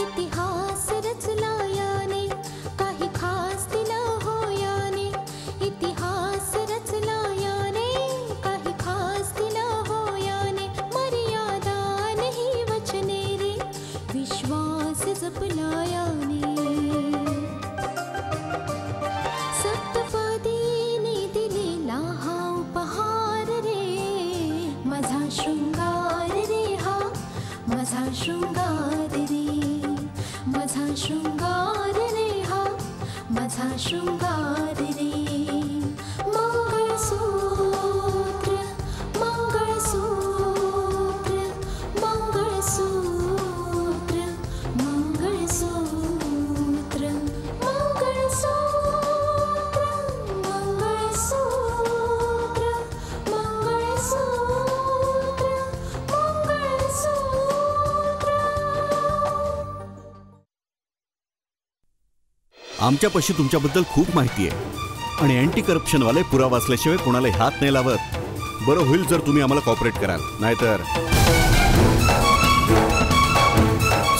इतिहास रचला याने, काही खास दिलं हो याने. इतिहास रचला याने, काही खास दिलं हो याने. मर्यादा नाही वचने रे, विश्वास जपला याने. सप्तपदीने दिलेला हा उपहार रे, माझा शृंगार रे हा, माझा शृंगार रे, माझा शृंगार रे हा, माझा शृंगार रे. मंगळसूत्र मंगळसूत्र मंगळसूत्र मंगळसूत्र मंगळसूत्र मंगळसूत्र मंगळसूत्र मंगळसूत्र. आमच्यापाशी तुमच्याबद्दल खूप माहिती आहे आणि अँटी करप्शनवाले पुरावा असल्याशिवाय कोणाला हात नाही लावत. बरं होईल जर तुम्ही आम्हाला कॉपरेट कराल, नाहीतर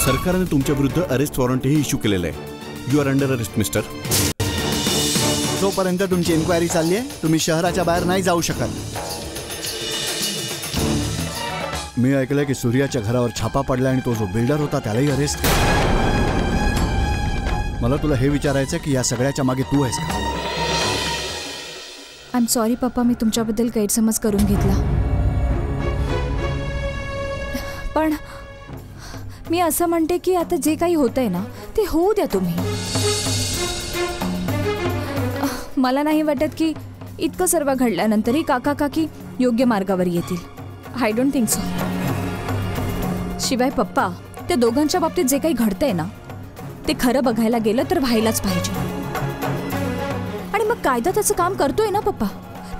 सरकारने तुमच्या विरुद्ध अरेस्ट वॉरंटही इश्यू केलेलं आहे. You are under arrest mister. जोपर्यंत तुमची इन्क्वायरी चालली आहे तुम्ही शहराच्या बाहेर नाही जाऊ शकत. मी ऐकलंय की सूर्याच्या घरावर छापा पडला आणि तो जो बिल्डर होता त्यालाही अरेस्ट केलं. मला तुला हे विचारायचं की या सगळ्याच्या मागे तू आहेस का? आय एम सॉरी पप्पा, मी तुमच्याबद्दल गैरसमज करून घेतला. पण मी असं म्हणते की आता जे काही होतंय ना ते होऊ द्या तुम्ही. मला नाही वाटत की इतकं सर्व घडल्यानंतरही काका काकी योग्य मार्गावर येतील. I don't think so. शिवाय पप्पा, त्या दोघांच्या बाबतीत जे काही घडतंय ना ते खरं बघायला गेलं तर व्हायलाच पाहिजे. आणि मग कायदा त्याचं काम करतोय ना पप्पा,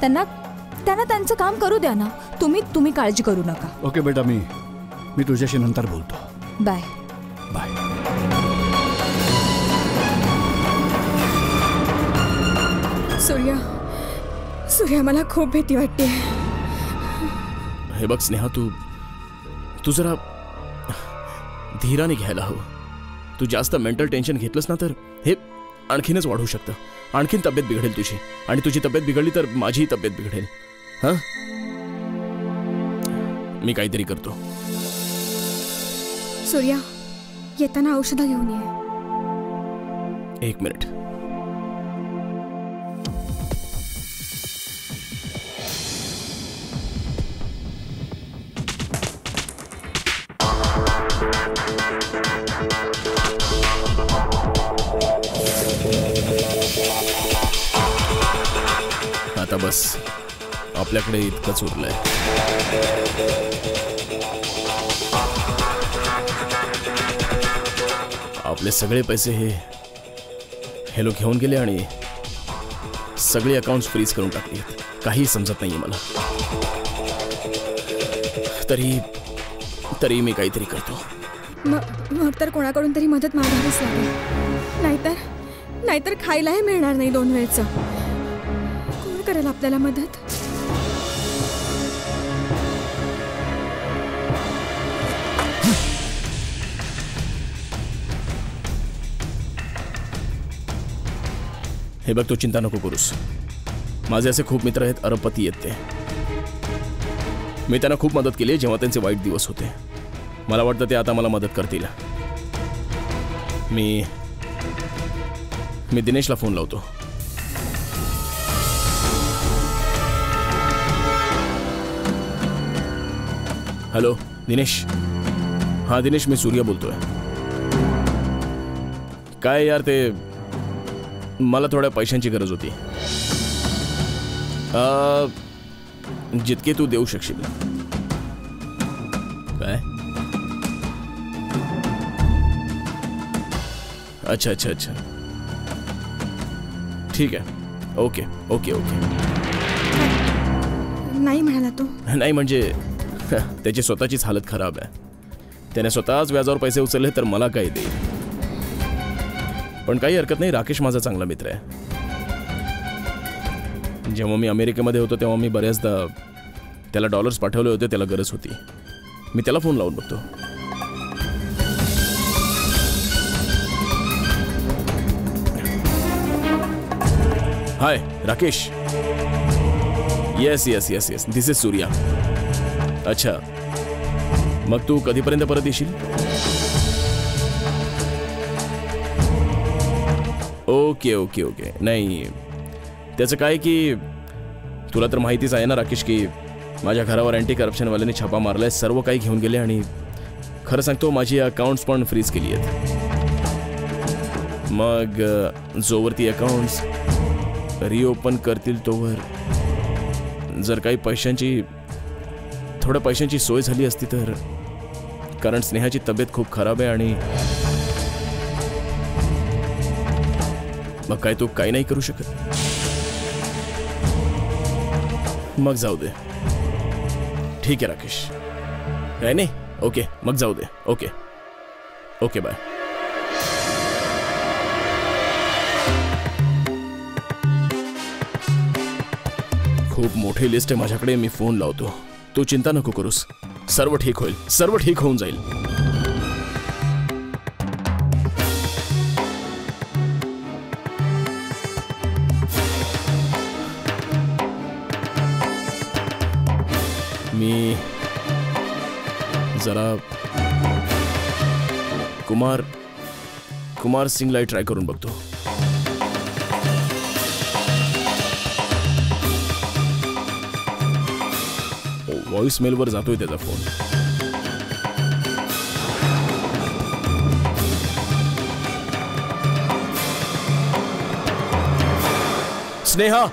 त्यांना त्यांचं काम करू द्या ना. तुम्ही काळजी करू नका. ओके बेटा, मी तुझ्याशी नंतर बोलतो. Bye bye. सूर्या मला खूप भीती वाटते. हे बघ स्नेहा, तू जरा धीराने घ्यायला हवं. तू जास्त मेंटल टेन्शन घेतलंस ना तर हे आणखीनच वाढू शकतं. आणखीन तब्येत बिघडेल तुझी, आणि तुझी तब्येत बिघडली तर माझीही तब्येत बिघडेल. हां, मी काहीतरी करतो. सूर्या, येताना औषधं घेऊन ये. 1 मिनिट. आता बस, आपल्याकडे इतकंच उरलंय. आपले सगळे पैसे हे लोक घेऊन गेले आणि सगळे अकाउंट्स फ्रीज करून टाकले. काही समजत नाहीये मला. तरी मी काहीतरी करतो. मग तर कोणाकडून तरी मदत मागावीच लागेल. नाहीतर खायलाही मिळणार नाही 2 वेळचं. कोण करेल आपल्याला मदत? हे बघ, तू चिंता नको करूस. माझे असे खूप मित्र आहेत, अरबपती आहेत ते. मी त्यांना खूप मदत केली जेव्हा त्यांचे वाईट दिवस होते. मला वाटतं ते आता मला मदत करतील. मी दिनेशला फोन लावतो. हॅलो दिनेश. हां दिनेश, मी सूर्या बोलतोय. काय यार, ते मला थोड्या पैशांची गरज होती. जितके तू देऊ शकशील. काय? अच्छा. ठीक आहे. ओके. नाही म्हणाला तो. नाही म्हणजे त्याची स्वतःचीच हालत खराब आहे. त्याने स्वतःच व्याजावर पैसे उचलले तर मला काय देईल. पण काही हरकत नाही, राकेश माझा चांगला मित्र आहे. जेव्हा मी अमेरिकेमध्ये होतो तेव्हा मी बऱ्याचदा त्याला डॉलर्स पाठवले होते, त्याला गरज होती. मी त्याला फोन लावून बघतो. Hi Rakesh. Yes yes yes yes, this is Surya. अच्छा, मग तू कधीपर्यंत परत येशील? Okay okay okay. नाही, त्याचं काय की तुला तर माहितीच आहे ना राकेश की माझ्या घरावर अँटी करप्शनवाल्यांनी छापा मारलाय, सर्व काही घेऊन गेले आणि खरं सांगतो माझी अकाउंट्स पण फ्रीज केली आहेत. मग जोवर ती अकाउंट्स रिओपन करतील तोवर जर काही थोड्या पैशांची सोय झाली असती तर, कारण स्नेहाची तब्येत खूप खराब आहे आणि मग काय तू काही नाही करू शकत. मग जाऊ दे. ठीक आहे राकेश, काय नाही. ओके, मग जाऊ दे. Okay okay, bye. खूप मोठी लिस्ट आहे माझ्याकडे, मी फोन लावतो. तू चिंता नको करूस, सर्व ठीक होईल, सर्व ठीक होऊन जाईल. मी जरा कुमार सिंगला ट्राय करून बघतो. व्हॉइस मेलवर जातोय त्याचा फोन. स्नेहा,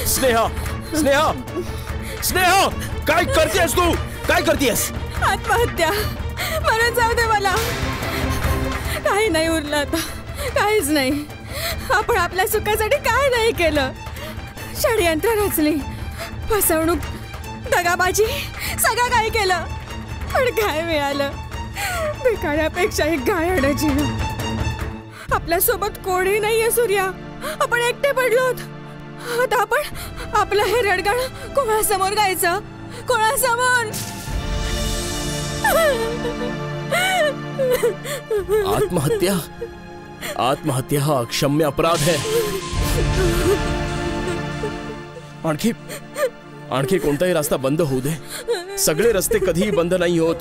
स्नेहा, स्नेहा, स्नेहा, काय करतेस तू? काय करतेस? आत्महत्या. मरण जाऊ दे मला. काही नाही उरलं आता, काहीच नाही. आपण आपल्या सुखासाठी काय नाही केलं. षडयंत्र रचली, फसवणूक, दगाबाजी, सगळं काही केलं. पण काय मिळालं? भिकाऱ्यापेक्षा एक गायड जीवन. आपल्यासोबत कोणी नाहीये सूर्या. आपण एकटे पडलोत. आता आपण आपलं हे रडगाणं कोणासमोर गायचं? कोणासमोर? आत्महत्या, आत्महत्या हा अक्षम्य अपराध है. आणखी कोणताही रस्ता बंद होऊ दे. सगळे रस्ते कधीही बंद नाही होत.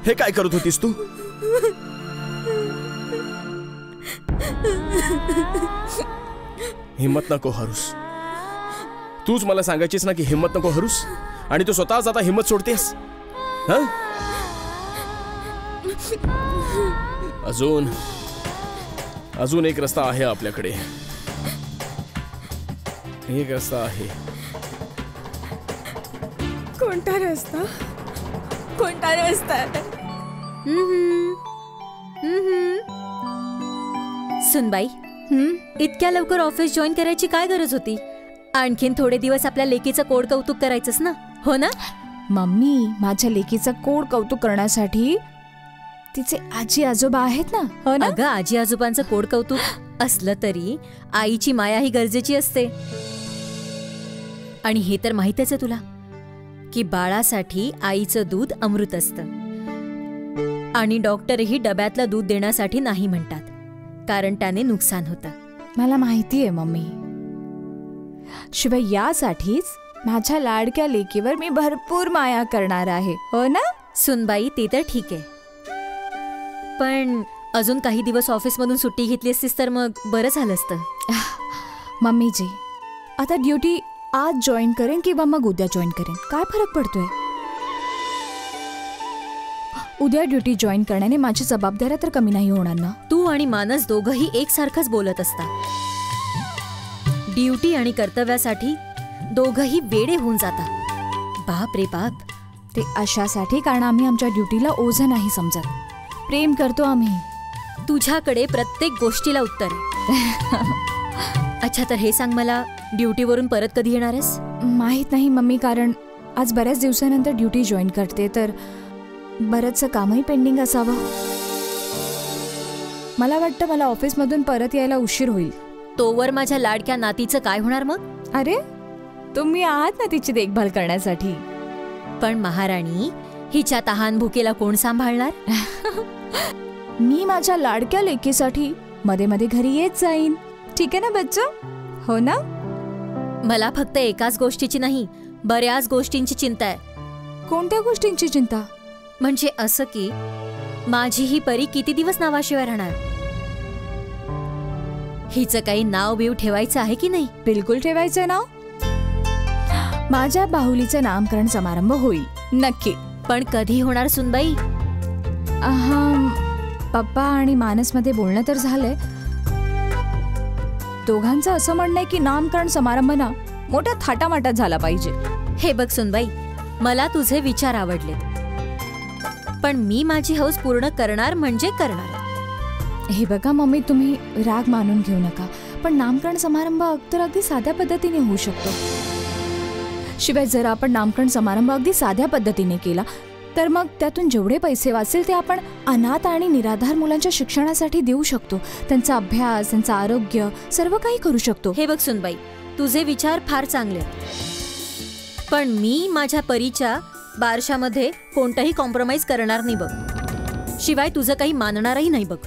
हे काय करत होतीस तू? हिम्मत नको हरूस. तूच मला सांगायचीस ना की हिम्मत नको हरूस, आणि तू स्वतःच आता हिम्मत सोडतेस. अजून एक रस्ता आहे आपल्याकडे. एक रस्ता आहे. कोणता रस्ता? कोणता रस्ता? सुनबाई, इतक्या लवकर ऑफिस जॉईन करायची काय गरज होती? आणखीन थोडे दिवस आपल्या लेकीचं कोड कौतुक करायचंच ना, हो ना? मम्मी, माझ्या लेकीचं कोड कौतुक करण्यासाठी तिचे आजी आजोबा आहेत ना, हो ना? अगं, आजी आजोबांचं कोड कौतुक असलं तरी आईची माया ही गरजेची असते. आणि हे तर माहितच आहे तुला की बाळासाठी आईचं दूध अमृत असतं. आणि डॉक्टरही डब्यातलं दूध देण्यासाठी नाही म्हणतात, कारण त्याने नुकसान होतं. मला माहिती आहे मम्मी. शिवाय यासाठीच माझ्या लाडक्या लेकीवर मी भरपूर माया करणार आहे, हो ना? सुनबाई, ते तर ठीक आहे, पण अजून काही दिवस ऑफिसमधून सुट्टी घेतली असतीस तर मग बरं झालं असतं. मम्मीजी, आता ड्युटी आज जॉईन करेन किंवा मग उद्या जॉईन करेन, काय फरक पडतोय? उद्या ड्युटी जॉईन करण्याने माझी जबाबदाऱ्या तर कमी नाही होणार ना? तू आणि मानस दोघंही एकसारखंच बोलत असता. ड्युटी आणि कर्तव्यासाठी दोघंही वेडे होऊन जातात. बाप रे बाप. ते अशासाठी कारण आम्ही आमच्या ड्युटीला ओझं नाही समजत. प्रेम करतो आम्ही. तुझ्याकडे प्रत्येक गोष्टीला उत्तर आहे. अच्छा, तर हे सांग मला, ड्युटीवरून परत कधी येणार आहेस? माहित नाही मम्मी, कारण आज बऱ्याच दिवसानंतर ड्युटी जॉईन करते तर बरंचसं कामही पेंडिंग असावं. मला वाटतं मला ऑफिसमधून परत यायला उशीर होईल. तोवर माझ्या लाडक्या नातीचं काय होणार मग? अरे तुम्ही आहात ना तिची देखभाल करण्यासाठी. पण महाराणी, हिच्या तहान भुकेला कोण सांभाळणार? मी माझ्या लाडक्या लेकीसाठी मध्ये मध्ये घरी येत जाईन. ठीक आहे ना बच्चा? हो ना? मला फक्त एकाच गोष्टीची नाही, बऱ्याच गोष्टींची चिंता आहे. कोणत्या गोष्टींची चिंता? म्हणजे असं की माझी ही परी किती दिवस नावाशिवाय राहणार? हिचं काही नाव बिव ठेवायचं आहे की नाही? बिलकुल ठेवायचं नाव. माझ्या बाहुलीचं नामकरण समारंभ होईल नक्की. पण कधी होणार सुनबाई? पप्पा आणि मानसमध्ये बोलणं तर झालंय. दोघांचं असं म्हणणं आहे की नामकरण समारंभ ना मोठ्या थाटामाटात झाला पाहिजे. हे बघ सुनबाई, मला तुझे विचार आवडले, पण मी माझी हौस पूर्ण करणार म्हणजे करणार. हे बघा मम्मी, तुम्ही राग मानून घेऊ नका, पण नामकरण समारंभ तर अगदी साध्या पद्धतीने होऊ शकतो. शिवाय जर आपण नामकरण समारंभ अगदी साध्या पद्धतीने केला तर मग त्यातून जेवढे पैसे वाचतील ते आपण अनाथ आणि निराधार मुलांच्या शिक्षणासाठी देऊ शकतो. त्यांचा अभ्यास, त्यांचं आरोग्य, सर्व काही करू शकतो. हे बघ सुनबाई, तुझे विचार फार चांगले, पण मी माझ्या परीच्या बारशामध्ये कोणताही कॉम्प्रोमाइज करणार नाही बघ. शिवाय तुझं काही मानणारही नाही बघ.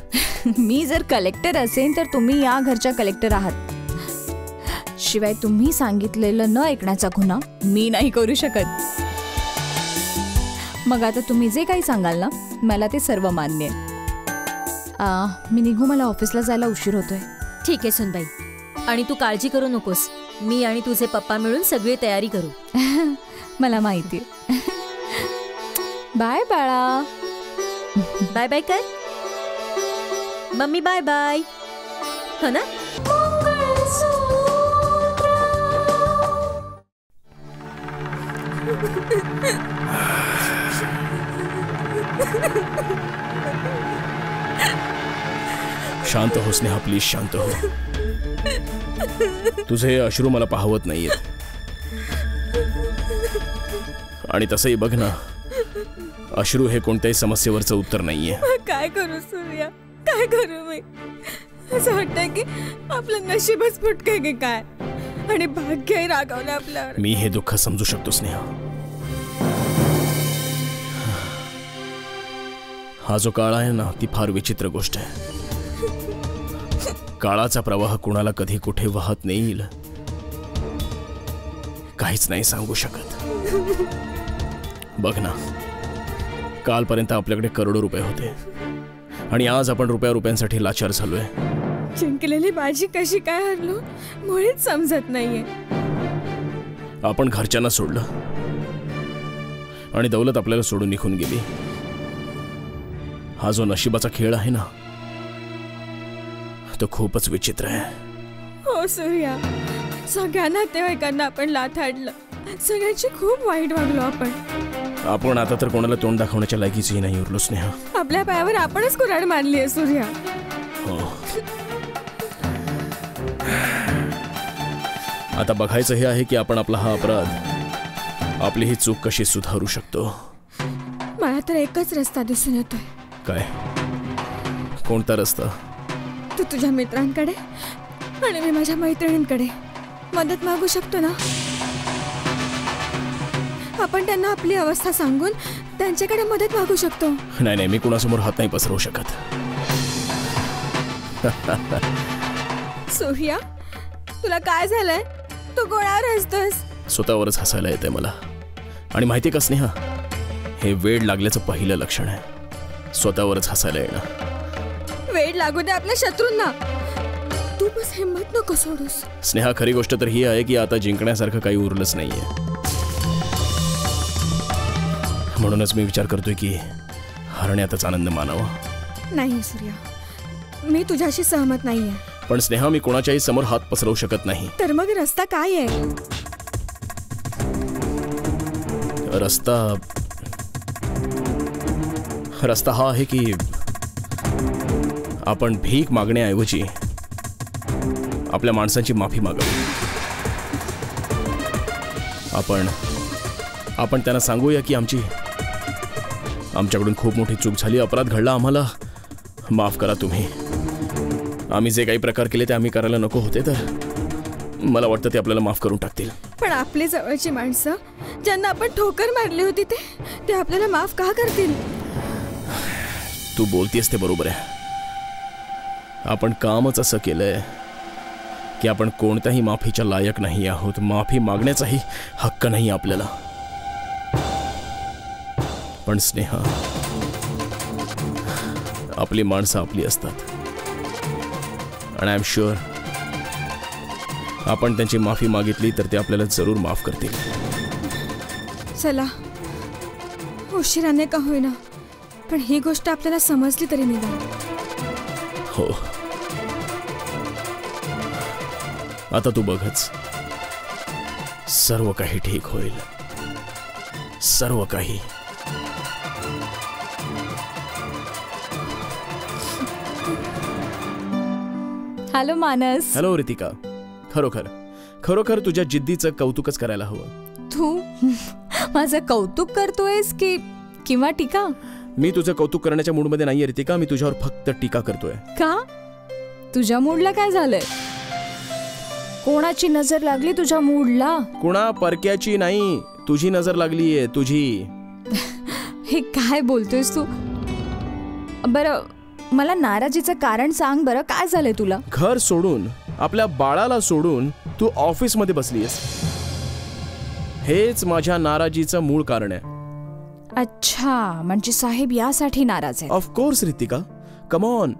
मी जर कलेक्टर असेन तर तुम्ही या घरच्या कलेक्टर आहात. शिवाय तुम्ही सांगितलेलं न ऐकण्याचा गुन्हा मी नाही करू शकत. मग आता तुम्ही जे काही सांगाल ना, मला ते सर्व मान्य आहे. मी निघू, मला ऑफिसला जायला उशीर होतोय. ठीक आहे सुनबाई, आणि तू काळजी करू नकोस. मी आणि तुझे पप्पा मिळून सगळी तयारी करू. मला माहिती. बाय बाळा. बाय बाय कर मम्मी. Bye bye. हो ना? शांत हो स्नेहा, प्लीज शांत हो. तुझे अश्रू मला पाहवत नाहीयेत. आणि तसंही बघ ना, अश्रू हे कोणत्याही समस्येवरचं उत्तर नाहीये. काय करू सूर्या, काय करू मी? असं वाटतंय की आपलं नशीबच फुटकंय की काय, आणि भाग्यही रागावलं आपल्यावर. मी हे दुःख समजू शकतो स्नेहा. हा जो काळ आहे ना, ती फार विचित्र गोष्ट आहे. काळाचा प्रवाह कुणाला कधी कुठे वाहत नेईल काहीच नाही सांगू शकत. बघ ना, कालपर्यंत आपल्याकडे करोडो रुपये होते आणि आज आपण रुपयांसाठी लाचार झालोय. जिंकलेली बाजी कशी काय हरलो मुळीच समजत नाहीये. आपण घरच्यांना सोडलं आणि दौलत आपल्याला सोडून निघून गेली. हा जो नशिबाचा खेळ आहे ना, तो खूपच विचित्र आहे. हो सूर्या, सगळ्या नातेवाईकांना आपण लाथाडलं, सगळ्यांची खूप वाईट वागलो आपण आता तर कोणाला तोंड दाखवण्याच्या लायकीचंही नाही उरलो स्नेहा. आपल्या पायावर आपणच कुऱ्हाड मारली आहे सूर्या. हो. आता बघायचं हे आहे की आपण आपला हा अपराध, आपली ही चूक कशी सुधारू शकतो. मला तर एकच रस्ता दिसून येतोय. काय? कोणता रस्ता? तू तुझ्या मित्रांकडे आणि मी माझ्या मैत्रिणींकडे मदत मागू शकतो ना. आपण त्यांना आपली अवस्था सांगून त्यांच्याकडे मदत मागू शकतो. नाही, मी कुणासमोर हात नाही पसरवू शकत. सूर्या, तुला काय झालंय? तू गोळ्यावर हसतोस. स्वतःवरच हसायला येतंय मला. आणि माहिती का स्नेहा, हे वेड लागल्याचं पहिलं लक्षण आहे, स्वतःवरच हसायला येणं. वेड लागू दे आपल्या शत्रूंना, तू बस हिंमत नको सोडूस. स्नेहा, खरी गोष्ट तर ही आहे की आता जिंकण्यासारखं काही उरलंच नाहीये. म्हणूनच मी विचार करतोय की हरण्यातच आनंद मानावा. नाही सूर्या, मी तुझ्याशी सहमत नाहीये. पण स्नेहा, मी कोणाच्याही समोर हात पसरवू शकत नाही. तर मग रस्ता काय आहे? रस्ता हा आहे की आपण भीक मागण्याऐवजी आपल्या माणसांची माफी मागावी. आपण आपण त्यांना सांगूया की आमच्याकडून खूप मोठी चूक झाली, अपराध घडला, आम्हाला माफ करा तुम्ही. आम्ही जे काही प्रकार केले ते आम्ही करायला नको होते, तर मला वाटतं ते आपल्याला माफ करून टाकतील. पण आपली जवळची माणसं ज्यांना आपण ठोकर मारली होती ते आपल्याला माफ का करतील? तू बोलतेस ते बरोबर आहे. आपण कामच असं केलंय की आपण कोणत्याही माफीच्या लायक नाही आहोत. माफी मागण्याचाही हक्क नाही आपल्याला. पण स्नेहा, आपली माणसं आपली असतात आणि आय एम शुअर आपण त्यांची माफी मागितली तर ते आपल्याला जरूर माफ करतील. चला, उशिराने का होईना, पण ही गोष्ट आपल्याला समजली तरी निदान. हो, आता तू बघच, सर्व काही ठीक होईल. सर्व काही. हॅलो मानस. हॅलो रितिका. खरोखर तुझ्या जिद्दीचं कौतुकच करायला हवं. तू माझं कौतुक करतोयस की किंवा टीका? मी तुझं कौतुक करण्याच्या मूडमध्ये नाहीये रितिका. मी तुझ्यावर फक्त टीका करतोय. का? तुझ्या मूडला काय झालंय? कोणाची नजर लागली तुझ्या मूडला? कुणा परक्याची नाही, तुझी नजर लागलीये, तुझी. हे काय बोलतोयस तू? बरं, मला नाराजीचं कारण सांग बरं. काय झालंय तुला? घर सोडून, आपल्या बाळाला सोडून तू ऑफिसमध्ये बसलीयस. हेच माझ्या नाराजीचं मूळ कारण आहे. अच्छा, म्हणजे साहेब यासाठी नाराज आहे? Of course Ritika, come on.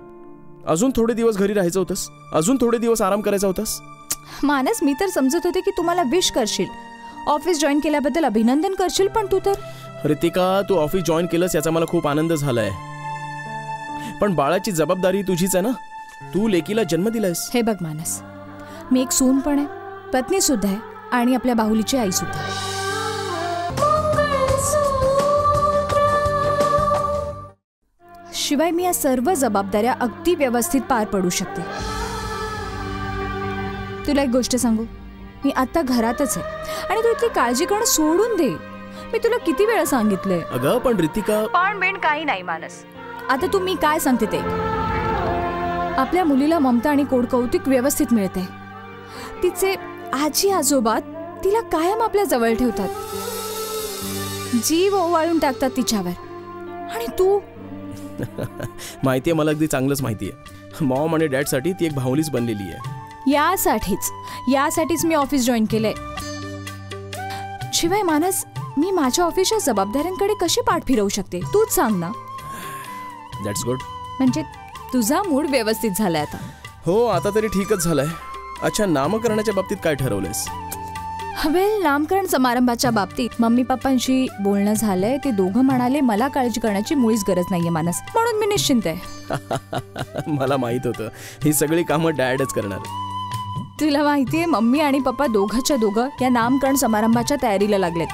अजून थोडे दिवस घरी राहायचं होतंस, अजून थोडे दिवस आराम करायचा होतास. मानस, मी तर समजत होते की तुम्हाला विश करशील, ऑफिस जॉईन केल्याबद्दल अभिनंदन करशील, पण तू तर. रितिका, तू ऑफिस जॉईन केलंस याचा मला खूप आनंद झालाय, पण बाळाची जबाबदारी तुझीच आहे ना. तू लेकीला जन्म दिलायस. हे बघ मानस, मी एक सून पण आहे, पत्नी सुद्धा आहे आणि आपल्या बाहुलीची आई सुद्धा. शिवाय मी या सर्व जबाबदाऱ्या अगदी व्यवस्थित पार पडू शकते. तुला एक गोष्ट सांगू, मी आता घरातच आहे आणि तू इतकी काळजी करणं सोडून दे. मी तुला किती वेळा सांगितलंय. अगं पण रितिका. पण बेन काही नाही मानस. आता तू मी काय सांगते ते, आपल्या मुलीला ममता आणि कोडकौतिक व्यवस्थित मिळते. तिचे आजी आजोबा तिला कायम आपल्या जवळ ठेवतात, जीव ओवाळून टाकतात तिच्यावर. आणि तू. माहितीये, मला अगदी चांगलंच माहितीये. मॉम आणि डॅडसाठी ती एक भावलीच बनलेली आहे. यासाठीच मी ऑफिस जॉईन केलंय. शिवाय मानस, मी माझ्या ऑफिसच्या जबाबदाऱ्यांकडे कशी पाठ फिरवू शकते तूच सांग ना. That's good. म्हणजे तुझा मूड व्यवस्थित झालाय आता? हो, आता तरी ठीकच झालाय. अच्छा, नामकरणाच्या बाबतीत काय ठरवलंयस? वेल, नामकरण समारंभाच्या बाबतीत मम्मी पप्पांशी बोलणं झालंय. ते दोघं म्हणाले मला काळजी करण्याची मुळीच गरज नाहीये मानस, म्हणून मी निश्चिंत आहे. मला माहित होतं ही सगळी कामं डॅडच करणार. तुला माहितीये, मम्मी आणि पप्पा दोघंच्या दोघं या नामकरण समारंभाच्या तयारीला लागलेत.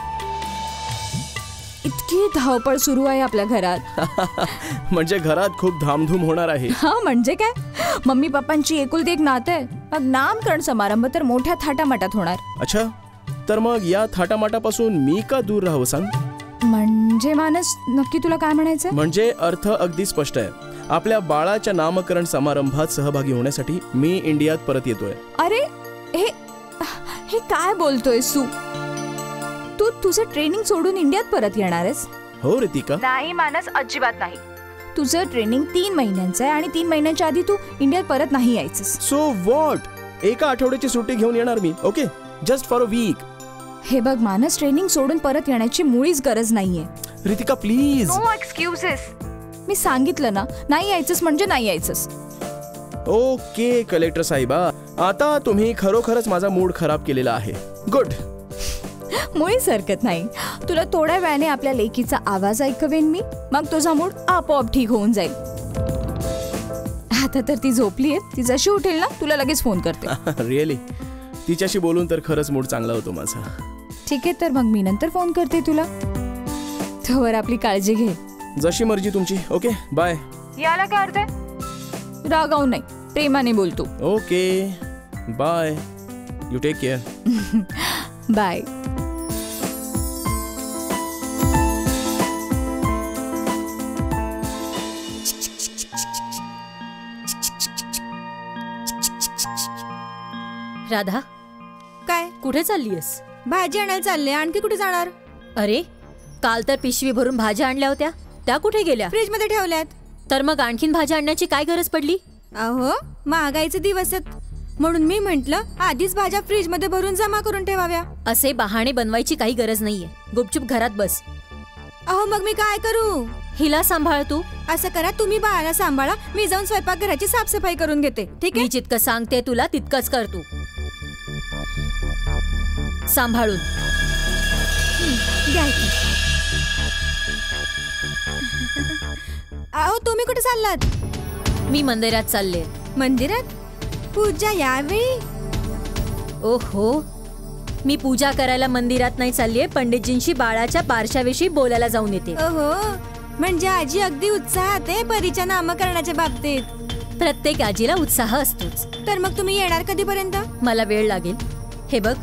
इतकी धावपळ सुरू आहे आपल्या घरात. म्हणजे घरात खूप धामधूम होणार आहे. हा, म्हणजे काय, मम्मी पप्पांची एकुलती एक नातं आहे. मग नामकरण समारंभ तर मोठ्या थाटामाटात होणार. अच्छा, तर मग या थाटामाटापासून मी का दूर राहावं सांग? म्हणजे मानस, नक्की तुला काय म्हणायचं? म्हणजे अर्थ अगदी स्पष्ट आहे. आपल्या बाळाच्या नामकरण समारंभात सहभागी होण्यासाठी मी इंडियात परत येतोय. अरे, हे काय बोलतोयस तू तुझं ट्रेनिंग सोडून इंडियात परत येणार आहेस? हो रितिका. नाही मानस, अजिबात नाही. तुझं ट्रेनिंग 3 महिन्यांचं आहे आणि 3 महिन्यांच्या आधी तू इंडियात परत नाही यायचंस. So what? एका आठवड्याची सुट्टी घेऊन येणार मी. Okay, just for a week. हे बघ मानस, ट्रेनिंग सोडून परत येण्याची मुळीच गरज नाहीये. रितिका प्लीज. No excuses. मी सांगितलं ना, नाही यायचंस म्हणजे नाही यायचंस. ओके कलेक्टर साहेबा, आता तुम्ही खरोखरच माझा मूड खराब केलेला आहे. गुड. मुळीच हरकत नाही. तुला थोड्या वेळाने आपल्या लेकीचा आवाज ऐकवेन मी, मग तुझा मूड आपोआप ठीक होऊन जाईल. आता तर ती झोपली आहे, ती जशी उठेल ना तुला लगेच फोन करते. रिअली? तिच्याशी बोलून तर खरंच मूड चांगला होतो माझा. ठीक आहे, तर मग मी नंतर फोन करते तुला. तोवर आपली काळजी घे. जशी मर्जी तुमची. Okay, bye. याला काय अर्थ आहे? रागावू नाही, प्रेमाने बोलतो. Okay, bye. You take care. Bye. Radha, काय? कुठे चाललीयस? भाजी आणायला चालले. आणखी कुठे जाणार? अरे, काल तर पिशवी भरून भाज्या आणल्या होत्या, त्या कुठे गेल्या? फ्रीज मध्ये ठेवल्यात. तर मग आणखीन भाज्या आणण्याची काय गरज पडली? अहो, महागाईचे दिवस आहेत म्हणून मी म्हंटल आधीच भाज्या फ्रीज मध्ये भरून जमा करून ठेवाव्या. असे बहाणे बनवायची काही गरज नाहीये. गुपचूप घरात बस. अहो, मग मी काय करू? हिला सांभाळ तू. असं करा, तुम्ही बाळाला सांभाळा, मी जाऊन स्वयंपाकघराची साफसफाई करून घेते. ठीक मी आहे? जितकं सांगते तुला तितकंच कर तू. सांभाळून. द्या इथे. अहो, तुम्ही कुठे चाललात? मी मंदिरात चालले. मंदिरात? पूजा यावेळी? ओहो, मी पूजा करायला मंदिरात नाही चाललीये, पंडितजींशी बाळाच्या बारशाविषयी बोलायला जाऊन येते. ओहो, म्हणजे आजी अगदी उत्साहात आहे परीच्या नामकरणाच्या बाबतीत. प्रत्येक आजीला उत्साह असतोच. तर मग तुम्ही येणार कधीपर्यंत? मला वेळ लागेल. हे बघ,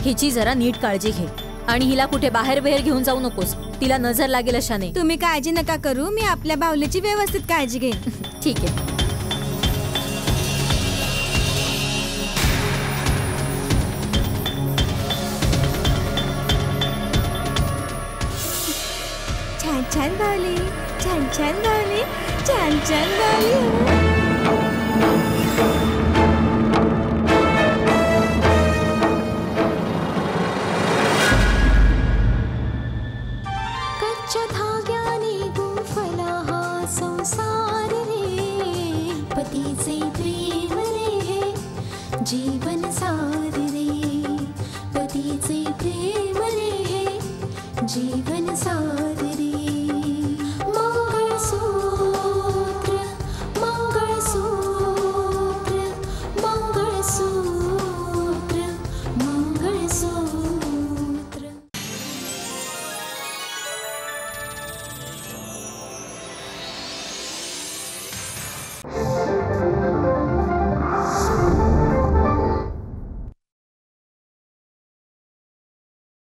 हिची जरा नीट काळजी घे आणि हिला कुठे बाहेर घेऊन जाऊ नकोस. तिला नजर लागेल अशाने. तुम्ही काळजी नका करू, मी आपल्या बाहुलीची व्यवस्थित काळजी घेईन. ठीक आहे. छान छान बाहुली, छान छान बाहुली, छान छान बाहुली.